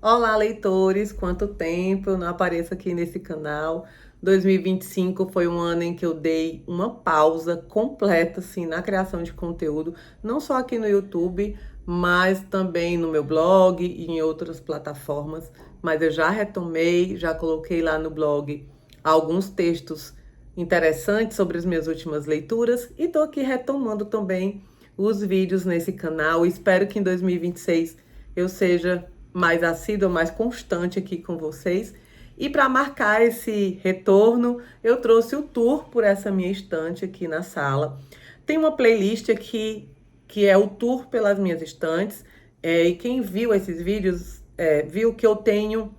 Olá, leitores! Quanto tempo eu não apareço aqui nesse canal. 2025 foi um ano em que eu dei uma pausa completa, assim, na criação de conteúdo, não só aqui no YouTube, mas também no meu blog e em outras plataformas. Mas eu já retomei, já coloquei lá no blog alguns textos interessantes sobre as minhas últimas leituras e tô aqui retomando também os vídeos nesse canal. Espero que em 2026 eu seja mais assídua, mais constante aqui com vocês. E para marcar esse retorno, eu trouxe o tour por essa minha estante aqui na sala. Tem uma playlist aqui que é o tour pelas minhas estantes. E quem viu esses vídeos viu que eu tenho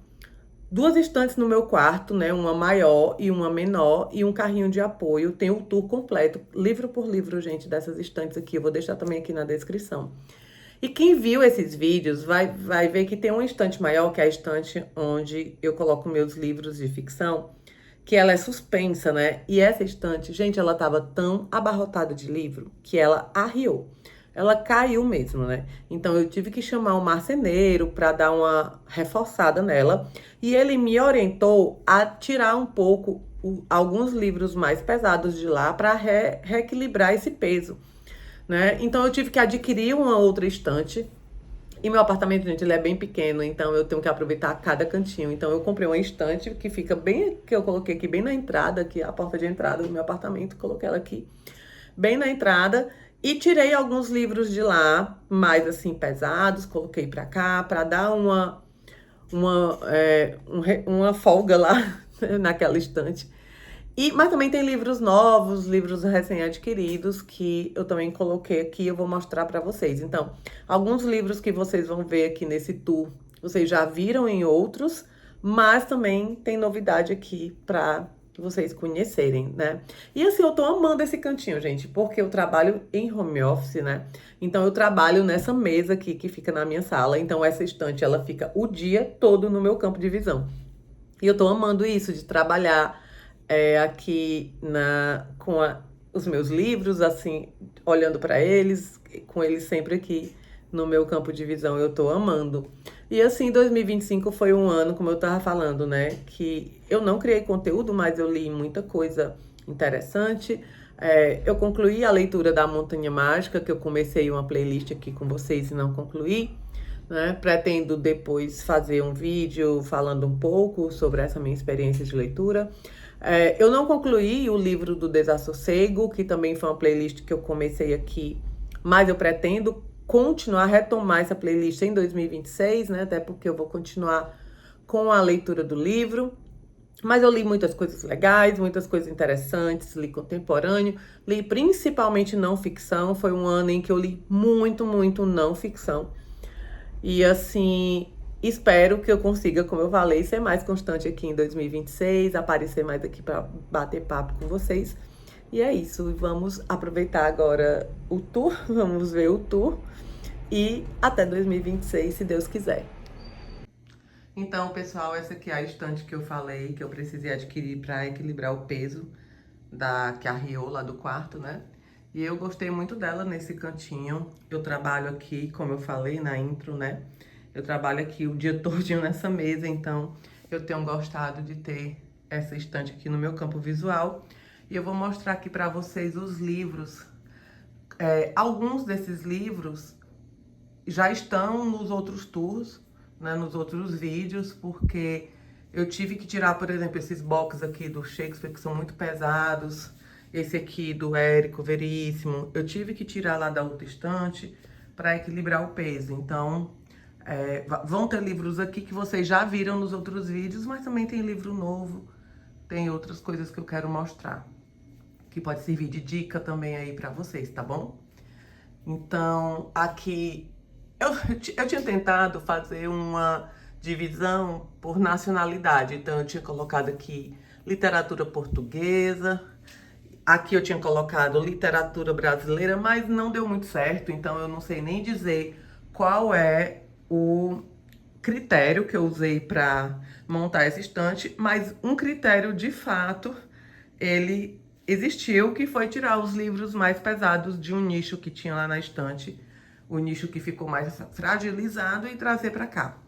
duas estantes no meu quarto, né? Uma maior e uma menor, e um carrinho de apoio. Tem o tour completo, livro por livro, gente, dessas estantes aqui. Eu vou deixar também aqui na descrição. E quem viu esses vídeos vai ver que tem uma estante maior, que é a estante onde eu coloco meus livros de ficção, que ela é suspensa, né? E essa estante, gente, ela tava tão abarrotada de livro que ela arriou. Ela caiu mesmo, né? Então eu tive que chamar um marceneiro para dar uma reforçada nela. E ele me orientou a tirar um pouco alguns livros mais pesados de lá para reequilibrar esse peso, né? Então eu tive que adquirir uma outra estante. E meu apartamento, gente, ele é bem pequeno, então eu tenho que aproveitar cada cantinho. Então eu comprei uma estante que fica bem, que eu coloquei aqui bem na entrada, aqui a porta de entrada do meu apartamento, coloquei ela aqui bem na entrada e tirei alguns livros de lá, mais assim pesados, coloquei pra cá para dar uma folga lá naquela estante. Mas também tem livros novos, livros recém-adquiridos, que eu também coloquei aqui e eu vou mostrar para vocês. Então, alguns livros que vocês vão ver aqui nesse tour, vocês já viram em outros, mas também tem novidade aqui para vocês conhecerem, né? E assim, eu tô amando esse cantinho, gente, porque eu trabalho em home office, né? Então, eu trabalho nessa mesa aqui que fica na minha sala. Então, essa estante, ela fica o dia todo no meu campo de visão. E eu tô amando isso, de trabalhar aqui com os meus livros, assim, olhando para eles, com eles sempre aqui no meu campo de visão, eu tô amando. E assim, 2025 foi um ano, como eu tava falando, né, que eu não criei conteúdo, mas eu li muita coisa interessante. Eu concluí a leitura da Montanha Mágica, que eu comecei uma playlist aqui com vocês e não concluí, né? Pretendo depois fazer um vídeo falando um pouco sobre essa minha experiência de leitura. Eu não concluí o livro do Desassossego, que também foi uma playlist que eu comecei aqui, mas eu pretendo continuar, retomar essa playlist em 2026, né? Até porque eu vou continuar com a leitura do livro. Mas eu li muitas coisas legais, muitas coisas interessantes, li contemporâneo, li principalmente não ficção. Foi um ano em que eu li muito, muito não ficção. E assim, espero que eu consiga, como eu falei, ser mais constante aqui em 2026, aparecer mais aqui para bater papo com vocês. E é isso, vamos aproveitar agora o tour, vamos ver o tour e até 2026, se Deus quiser. Então, pessoal, essa aqui é a estante que eu falei que eu precisei adquirir para equilibrar o peso da que arriou lá do quarto, né? E eu gostei muito dela nesse cantinho. Eu trabalho aqui, como eu falei na intro, né? Eu trabalho aqui o dia todinho nessa mesa, então eu tenho gostado de ter essa estante aqui no meu campo visual. E eu vou mostrar aqui para vocês os livros. Alguns desses livros já estão nos outros tours, né, nos outros vídeos, porque eu tive que tirar, por exemplo, esses boxes aqui do Shakespeare, que são muito pesados, esse aqui do Érico Veríssimo, eu tive que tirar lá da outra estante para equilibrar o peso. Então, vão ter livros aqui que vocês já viram nos outros vídeos, mas também tem livro novo, tem outras coisas que eu quero mostrar, que pode servir de dica também aí para vocês, tá bom? Então, aqui eu tinha tentado fazer uma divisão por nacionalidade. Então, eu tinha colocado aqui literatura portuguesa. Aqui eu tinha colocado literatura brasileira, mas não deu muito certo. Então, eu não sei nem dizer qual é o critério que eu usei para montar essa estante. Mas um critério, de fato, ele existiu, que foi tirar os livros mais pesados de um nicho que tinha lá na estante, o nicho que ficou mais fragilizado, e trazer para cá.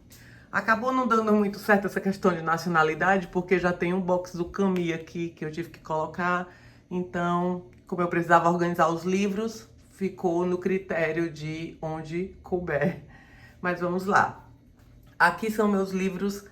Acabou não dando muito certo essa questão de nacionalidade, porque já tem um box do Camus aqui que eu tive que colocar. Então, como eu precisava organizar os livros, ficou no critério de onde couber. Mas vamos lá. Aqui são meus livros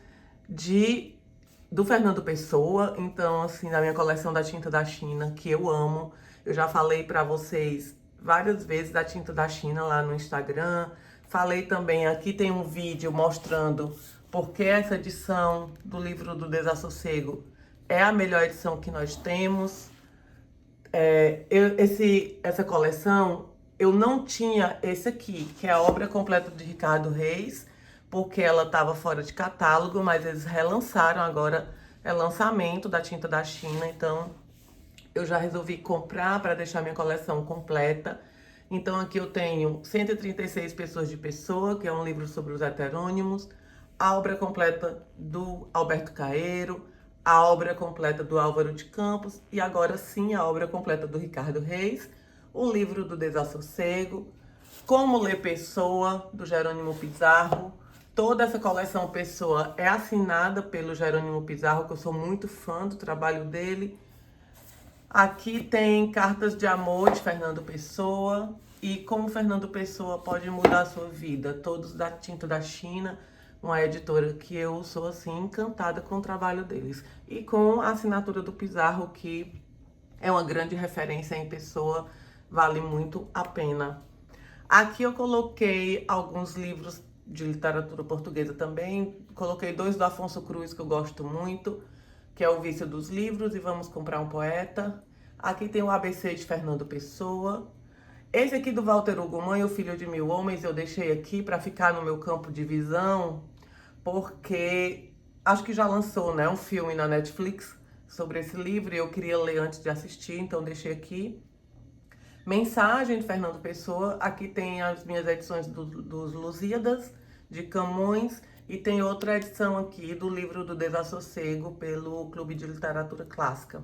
do Fernando Pessoa, então assim, da minha coleção da Tinta da China, que eu amo. Eu já falei pra vocês várias vezes da Tinta da China lá no Instagram. Falei também, aqui tem um vídeo mostrando por que essa edição do livro do Desassossego é a melhor edição que nós temos. Essa coleção, eu não tinha esse aqui, que é a obra completa de Ricardo Reis, porque ela estava fora de catálogo, mas eles relançaram agora, é lançamento da Tinta da China, então eu já resolvi comprar para deixar minha coleção completa. Então aqui eu tenho 136 Pessoas de Pessoa, que é um livro sobre os heterônimos, a obra completa do Alberto Caeiro, a obra completa do Álvaro de Campos e agora sim a obra completa do Ricardo Reis, o livro do Desassossego, Como Ler Pessoa, do Jerônimo Pizarro. Toda essa coleção Pessoa é assinada pelo Jerônimo Pizarro, que eu sou muito fã do trabalho dele. Aqui tem Cartas de Amor, de Fernando Pessoa, e Como Fernando Pessoa Pode Mudar a Sua Vida, todos da Tinta da China, uma editora que eu sou, assim, encantada com o trabalho deles. E com a assinatura do Pizarro, que é uma grande referência em Pessoa, vale muito a pena. Aqui eu coloquei alguns livros de literatura portuguesa também, coloquei 2 do Afonso Cruz, que eu gosto muito, que é O Vício dos Livros e Vamos Comprar um Poeta. Aqui tem o ABC de Fernando Pessoa. Esse aqui do Walter Hugo, Mãe, o Filho de Mil Homens, eu deixei aqui para ficar no meu campo de visão, porque acho que já lançou, né, um filme na Netflix sobre esse livro e eu queria ler antes de assistir, então deixei aqui. Mensagem de Fernando Pessoa, aqui tem as minhas edições dos Lusíadas, de Camões, e tem outra edição aqui do livro do Desassossego, pelo Clube de Literatura Clássica.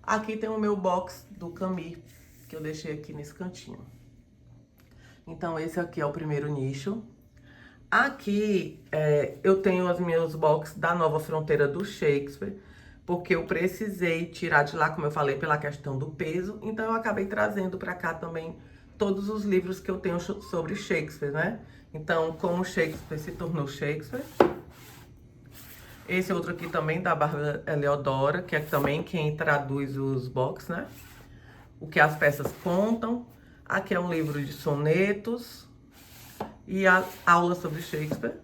Aqui tem o meu box do Camus, que eu deixei aqui nesse cantinho. Então esse aqui é o primeiro nicho. Aqui eu tenho os meus box da Nova Fronteira do Shakespeare, porque eu precisei tirar de lá, como eu falei, pela questão do peso. Então eu acabei trazendo para cá também todos os livros que eu tenho sobre Shakespeare, né? Então, como Shakespeare se tornou Shakespeare. Esse outro aqui também da Bárbara Eleodora, que é também quem traduz os box, né? O que as peças contam. Aqui é um livro de sonetos e a aula sobre Shakespeare.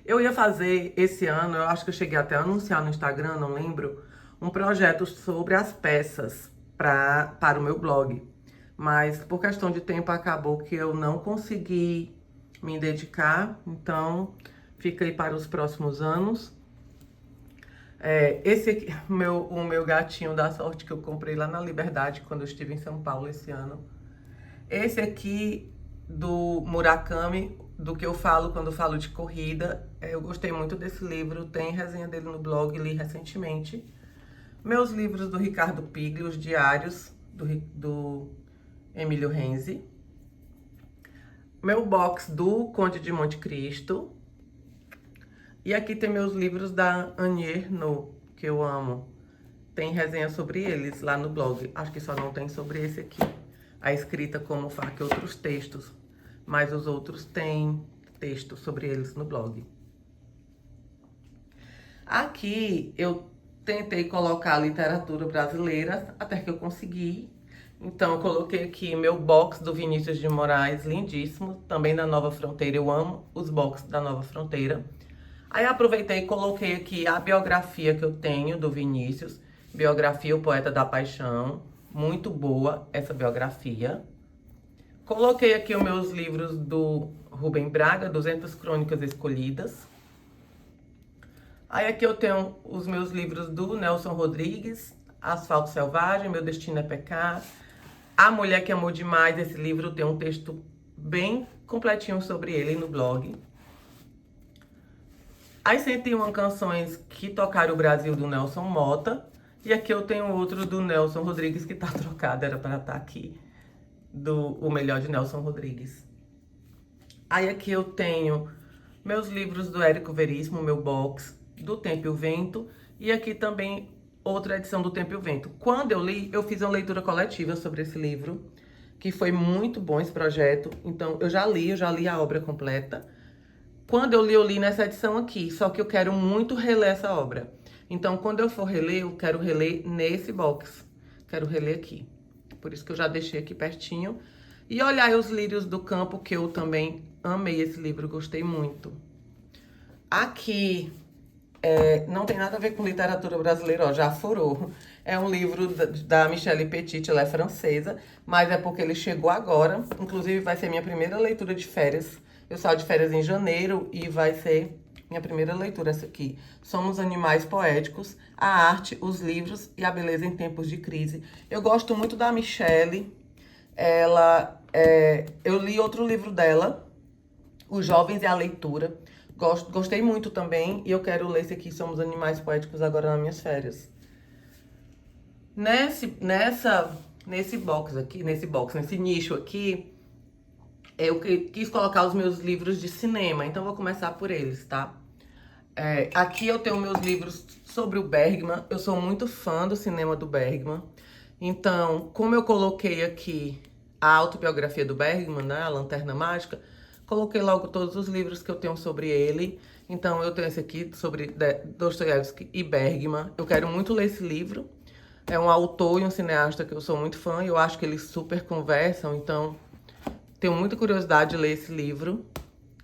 Eu ia fazer esse ano, eu acho que eu cheguei até a anunciar no Instagram, não lembro, um projeto sobre as peças para o meu blog. Mas por questão de tempo acabou que eu não consegui me dedicar, então fica aí para os próximos anos. Esse aqui, o meu gatinho da sorte que eu comprei lá na Liberdade quando eu estive em São Paulo esse ano. Esse aqui do Murakami, do que eu falo quando eu falo de corrida. Eu gostei muito desse livro, tem resenha dele no blog, li recentemente. Meus livros do Ricardo Pigli, os diários do Emílio Renzi. Meu box do Conde de Monte Cristo. E aqui tem meus livros da Annie Ernaux, que eu amo. Tem resenha sobre eles lá no blog. Acho que só não tem sobre esse aqui. A escrita como faca e outros textos. Mas os outros têm texto sobre eles no blog. Aqui eu tentei colocar a literatura brasileira, até que eu consegui. Então eu coloquei aqui meu box do Vinícius de Moraes, lindíssimo. Também da Nova Fronteira, eu amo os boxes da Nova Fronteira. Aí aproveitei e coloquei aqui a biografia que eu tenho do Vinícius. Biografia, o Poeta da Paixão. Muito boa essa biografia. Coloquei aqui os meus livros do Rubem Braga, 200 Crônicas Escolhidas. Aí aqui eu tenho os meus livros do Nelson Rodrigues, Asfalto Selvagem, Meu Destino é Pecar. A Mulher que Amou Demais, esse livro tem um texto bem completinho sobre ele no blog. As 101 Canções que Tocaram o Brasil, do Nelson Mota. E aqui eu tenho outro do Nelson Rodrigues que tá trocado, era para estar aqui. O Melhor de Nelson Rodrigues. Aí aqui eu tenho meus livros do Érico Veríssimo, meu box, do Tempo e o Vento, e aqui também outra edição do Tempo e o Vento. Quando eu li, eu fiz uma leitura coletiva sobre esse livro, que foi muito bom esse projeto, então eu já li a obra completa. Quando eu li nessa edição aqui, só que eu quero muito reler essa obra. Então, quando eu for reler, eu quero reler nesse box. Quero reler aqui. Por isso que eu já deixei aqui pertinho. E olhar os Lírios do Campo, que eu também amei esse livro, gostei muito. Aqui, não tem nada a ver com literatura brasileira, ó, já furou. É um livro da Michelle Petit, ela é francesa, mas é porque ele chegou agora. Inclusive, vai ser minha primeira leitura de férias. Eu saio de férias em janeiro e vai ser minha primeira leitura essa aqui. Somos Animais Poéticos, a arte, os livros e a beleza em tempos de crise. Eu gosto muito da Michelle. Eu li outro livro dela, Os Jovens e a Leitura. Gostei muito também e eu quero ler esse aqui, Somos Animais Poéticos, agora nas minhas férias. Nesse nicho aqui, eu quis colocar os meus livros de cinema, então vou começar por eles, tá? Aqui eu tenho meus livros sobre o Bergman, eu sou muito fã do cinema do Bergman. Então, como eu coloquei aqui a autobiografia do Bergman, né, A Lanterna Mágica, coloquei logo todos os livros que eu tenho sobre ele. Então, eu tenho esse aqui sobre Dostoiévski e Bergman. Eu quero muito ler esse livro. É um autor e um cineasta que eu sou muito fã e eu acho que eles super conversam, então tenho muita curiosidade de ler esse livro.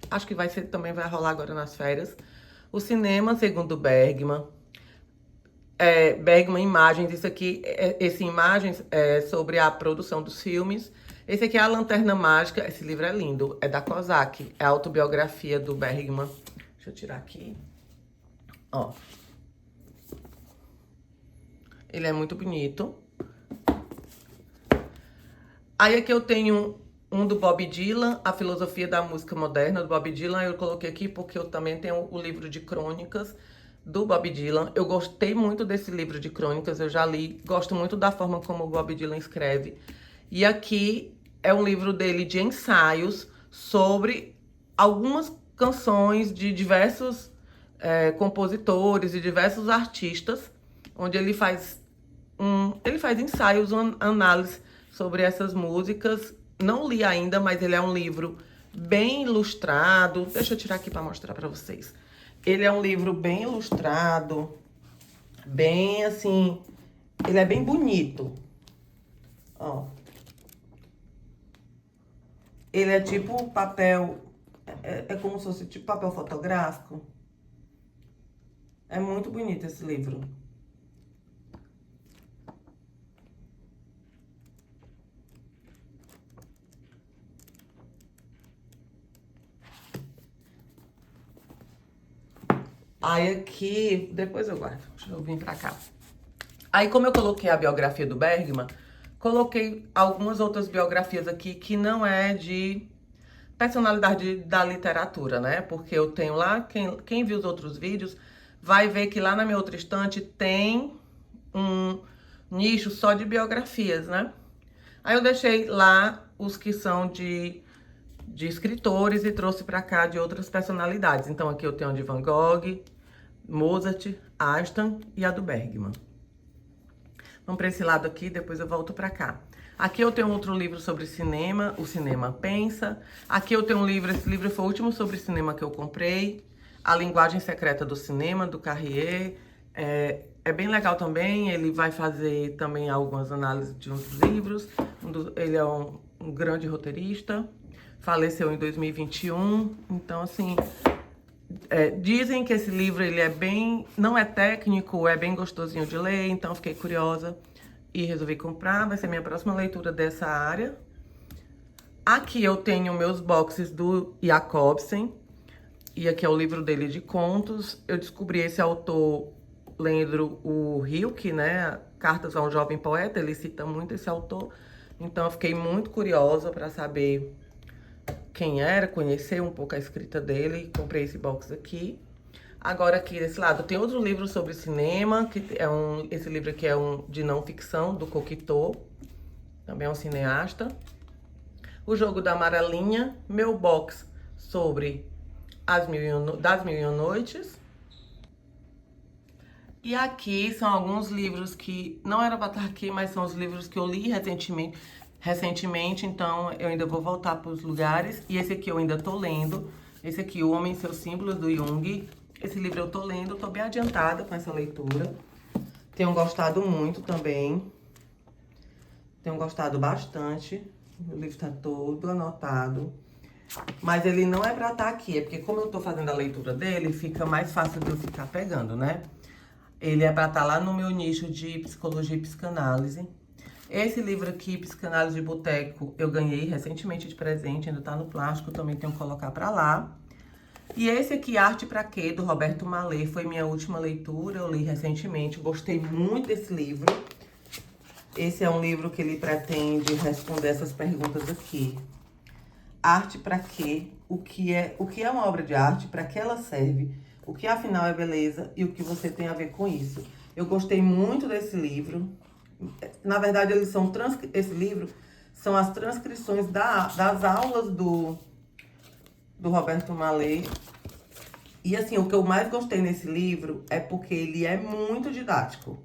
Acho que também vai rolar agora nas férias. O cinema, segundo Bergman. Bergman Imagens, esse Imagens é sobre a produção dos filmes. Esse aqui é A Lanterna Mágica, esse livro é lindo, é da Kozak, é a autobiografia do Bergman. Deixa eu tirar aqui. Ó. Ele é muito bonito. Aí aqui eu tenho um do Bob Dylan, A Filosofia da Música Moderna, do Bob Dylan. Eu coloquei aqui porque eu também tenho o livro de crônicas do Bob Dylan. Eu gostei muito desse livro de crônicas, eu já li. Gosto muito da forma como o Bob Dylan escreve. E aqui é um livro dele de ensaios sobre algumas canções de diversos compositores e diversos artistas, onde ele faz ensaios, uma análise sobre essas músicas. Não li ainda, mas ele é um livro bem ilustrado. Deixa eu tirar aqui para mostrar para vocês. Ele é um livro bem ilustrado, bem assim, ele é bem bonito. Ó. Ele é tipo papel, é como se fosse tipo papel fotográfico. É muito bonito esse livro. Aí aqui, depois eu guardo, deixa eu vir pra cá. Aí como eu coloquei a biografia do Bergman, coloquei algumas outras biografias aqui que não é de personalidade da literatura, né? Porque eu tenho lá, quem viu os outros vídeos, vai ver que lá na minha outra estante tem um nicho só de biografias, né? Aí eu deixei lá os que são de escritores e trouxe pra cá de outras personalidades. Então aqui eu tenho a de Van Gogh, Mozart, Einstein e a do Bergman. Vamos para esse lado aqui, depois eu volto para cá. Aqui eu tenho outro livro sobre cinema, O Cinema Pensa. Aqui eu tenho um livro, esse livro foi o último sobre cinema que eu comprei. A Linguagem Secreta do Cinema, do Carrier. É bem legal também, ele vai fazer também algumas análises de uns livros. Ele é um grande roteirista, faleceu em 2021, então assim... dizem que esse livro ele não é técnico, é bem gostosinho de ler, então fiquei curiosa e resolvi comprar. Vai ser minha próxima leitura dessa área. Aqui eu tenho meus boxes do Jacobsen, e aqui é o livro dele de contos. Eu descobri esse autor lendo o Hilke, né? Cartas a um Jovem Poeta, ele cita muito esse autor, então eu fiquei muito curiosa para saber quem era, conhecer um pouco a escrita dele, comprei esse box aqui. Agora aqui desse lado tem outro livro sobre cinema, esse livro aqui é de não ficção, do Cocteau, também é um cineasta. O Jogo da Amarelinha, meu box sobre das Mil e Uma Noites. E aqui são alguns livros que não era para estar aqui, mas são os livros que eu li recentemente, então eu ainda vou voltar para os lugares. E esse aqui eu ainda tô lendo. Esse aqui, O Homem e Seus Símbolos, do Jung. Esse livro eu tô lendo, tô bem adiantada com essa leitura. Tenho gostado muito também. Tenho gostado bastante. O livro tá todo anotado. Mas ele não é pra estar aqui, é porque como eu tô fazendo a leitura dele, fica mais fácil de eu ficar pegando, né? Ele é pra estar lá no meu nicho de psicologia e psicanálise. Esse livro aqui, Psicanálise de Boteco, eu ganhei recentemente de presente, ainda tá no plástico, também tenho que colocar pra lá. E esse aqui, Arte Pra Quê, do Roberto Mallet, foi minha última leitura, eu li recentemente, gostei muito desse livro. Esse é um livro que ele pretende responder essas perguntas aqui. Arte pra quê? O que é uma obra de arte? Para que ela serve? O que afinal é beleza? E o que você tem a ver com isso? Eu gostei muito desse livro. Na verdade, esse livro são as transcrições das aulas do Roberto Mallet. E assim, o que eu mais gostei nesse livro é porque ele é muito didático.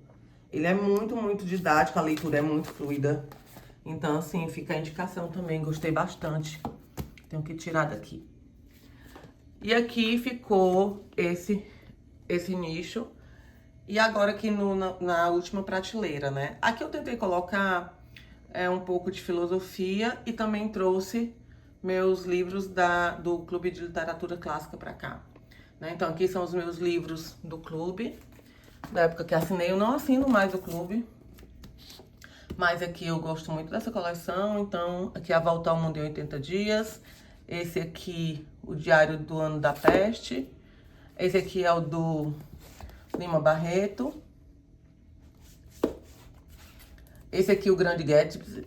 Ele é muito, muito didático, a leitura é muito fluida. Então, assim, fica a indicação também, gostei bastante. Tenho que tirar daqui. E aqui ficou esse nicho. E agora aqui na última prateleira, né? Aqui eu tentei colocar um pouco de filosofia e também trouxe meus livros do Clube de Literatura Clássica pra cá. Né? Então aqui são os meus livros do clube, da época que assinei. Eu não assino mais o clube, mas aqui eu gosto muito dessa coleção. Então aqui A Volta ao Mundo em 80 Dias. Esse aqui, O Diário do Ano da Peste. Esse aqui é o do Lima Barreto. Esse aqui, O Grande Gatsby,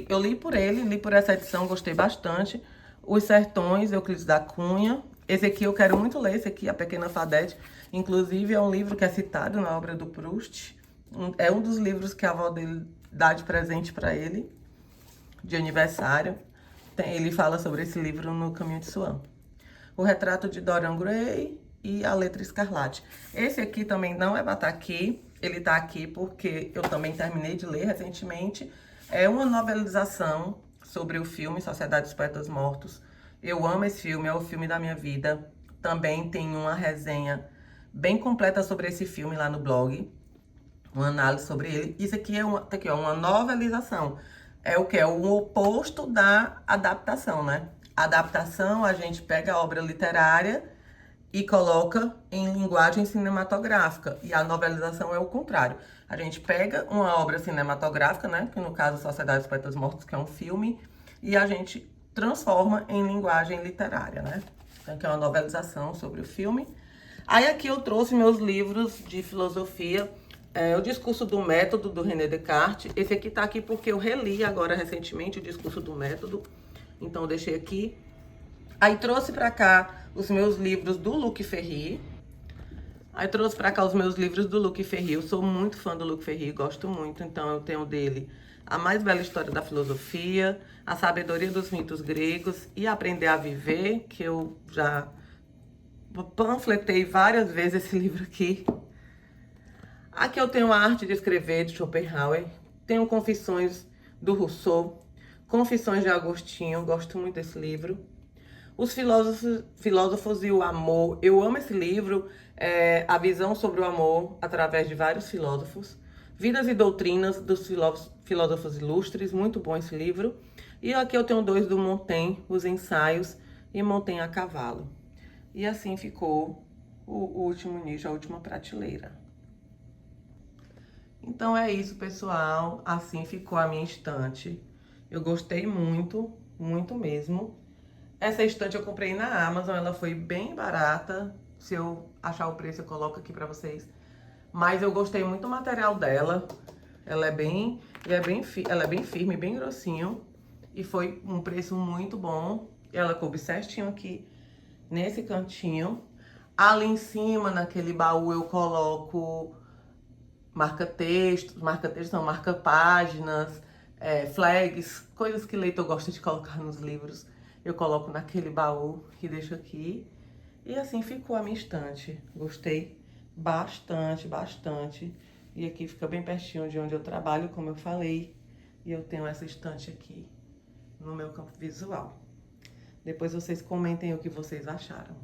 eu li por ele, li por essa edição, gostei bastante. Os Sertões, Euclides da Cunha. Esse aqui eu quero muito ler, esse aqui, A Pequena Fadette. Inclusive, é um livro que é citado na obra do Proust. É um dos livros que a avó dele dá de presente para ele, de aniversário. Ele fala sobre esse livro no Caminho de Swan. O Retrato de Dorian Gray e A Letra Escarlate. Esse aqui também não é pra estar aqui. Ele tá aqui porque eu também terminei de ler recentemente. É uma novelização sobre o filme Sociedade dos Poetas Mortos. Eu amo esse filme, é o filme da minha vida. Também tem uma resenha bem completa sobre esse filme lá no blog. Uma análise sobre ele. Isso aqui é uma novelização. É o que? É o oposto da adaptação, né? A adaptação, a gente pega a obra literária e coloca em linguagem cinematográfica. E a novelização é o contrário. A gente pega uma obra cinematográfica, né? Que no caso Sociedade dos Poetas Mortos, que é um filme, e a gente transforma em linguagem literária, né? Então, que é uma novelização sobre o filme. Aí aqui eu trouxe meus livros de filosofia. O Discurso do Método, do René Descartes. Esse aqui tá aqui porque eu reli agora recentemente o Discurso do Método. Então eu deixei aqui. Aí trouxe pra cá os meus livros do Luc Ferry. Aí trouxe pra cá os meus livros do Luc Ferry. Eu sou muito fã do Luc Ferry, gosto muito. Então eu tenho dele A Mais Bela História da Filosofia, A Sabedoria dos Mitos Gregos e Aprender a Viver, que eu já panfletei várias vezes esse livro aqui. Aqui eu tenho A Arte de Escrever, de Schopenhauer. Tenho Confissões, do Rousseau. Confissões de Agostinho, gosto muito desse livro. Os Filósofos e o Amor. Eu amo esse livro, a visão sobre o amor através de vários filósofos. Vidas e Doutrinas, dos Filósofos Ilustres, muito bom esse livro. E aqui eu tenho 2 do Montaigne, Os Ensaios e Montaigne a Cavalo. E assim ficou o último nicho, a última prateleira. Então é isso, pessoal. Assim ficou a minha estante. Eu gostei muito, muito mesmo. Essa estante eu comprei na Amazon, ela foi bem barata. Se eu achar o preço, eu coloco aqui pra vocês. Mas eu gostei muito do material dela. Ela é bem firme, bem grossinho. E foi um preço muito bom. Ela coube certinho aqui nesse cantinho. Ali em cima, naquele baú, eu coloco marca-textos não, marca-páginas, flags, coisas que leitor gosta de colocar nos livros. Eu coloco naquele baú e deixo aqui. E assim ficou a minha estante. Gostei bastante, bastante. E aqui fica bem pertinho de onde eu trabalho, como eu falei. E eu tenho essa estante aqui no meu campo visual. Depois vocês comentem o que vocês acharam.